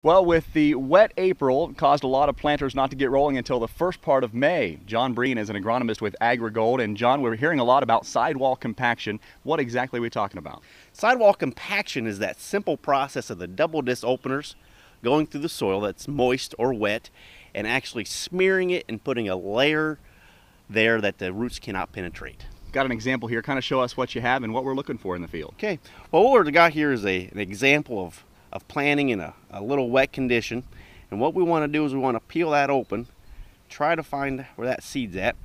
Well, with the wet April, it caused a lot of planters not to get rolling until the first part of May. John Brien is an agronomist with AgriGold. And John, we're hearing a lot about sidewall compaction. What exactly are we talking about? Sidewall compaction is that simple process of the double disc openers going through the soil that's moist or wet and actually smearing it and putting a layer there that the roots cannot penetrate. Got an example here. Kind of show us what you have and what we're looking for in the field. Okay, well, what we've got here is an example of planting in a little wet condition, and what we want to do is we want to peel that open, try to find where that seed's at.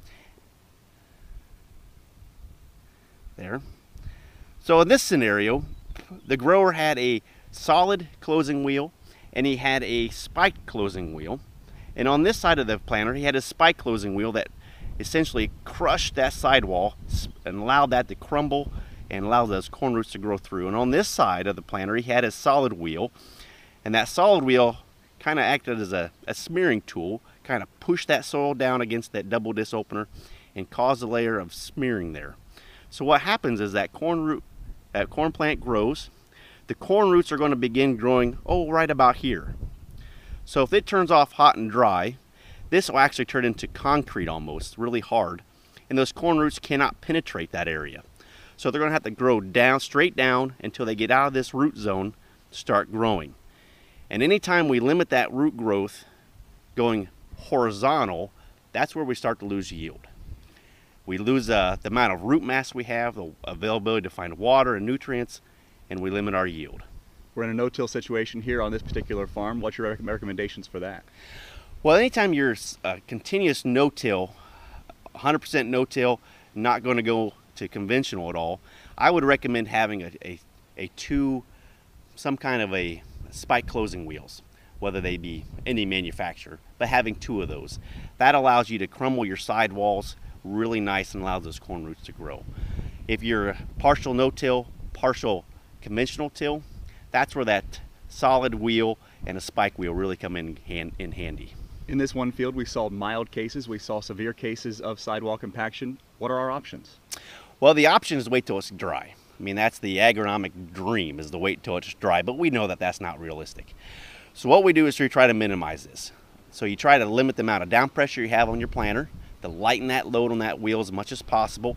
There. So in this scenario, the grower had a solid closing wheel and he had a spiked closing wheel, and on this side of the planter he had a spike closing wheel that essentially crushed that sidewall and allowed that to crumble and allows those corn roots to grow through. And on this side of the planter he had a solid wheel, and that solid wheel kind of acted as a smearing tool, kind of pushed that soil down against that double disc opener and caused a layer of smearing there. So what happens is that corn plant grows. The corn roots are going to begin growing right about here. So if it turns off hot and dry, this will actually turn into concrete almost, really hard, and those corn roots cannot penetrate that area. So they're going to have to grow down, straight down, until they get out of this root zone to start growing. And anytime we limit that root growth going horizontal, that's where we start to lose yield. We lose the amount of root mass we have, the availability to find water and nutrients, and we limit our yield. We're in a no-till situation here on this particular farm. What's your recommendations for that? Well, anytime you're continuous no-till, 100% no-till, not going to go to conventional at all, I would recommend having some kind of a spike closing wheels, whether they be any manufacturer, but having two of those. That allows you to crumble your sidewalls really nice and allows those corn roots to grow. If you're partial no-till, partial conventional till, that's where that solid wheel and a spike wheel really come in handy. In this one field we saw mild cases, we saw severe cases of sidewall compaction. What are our options? Well, the option is wait till it's dry. I mean, that's the agronomic dream, is to wait till it's dry, but we know that that's not realistic. So what we do is we try to minimize this. So you try to limit the amount of down pressure you have on your planter, to lighten that load on that wheel as much as possible,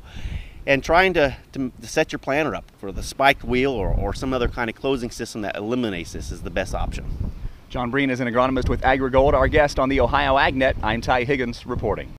and trying to set your planter up for the spiked wheel or some other kind of closing system that eliminates this is the best option. John Brien is an agronomist with AgriGold, our guest on the Ohio AgNet. I'm Ty Higgins reporting.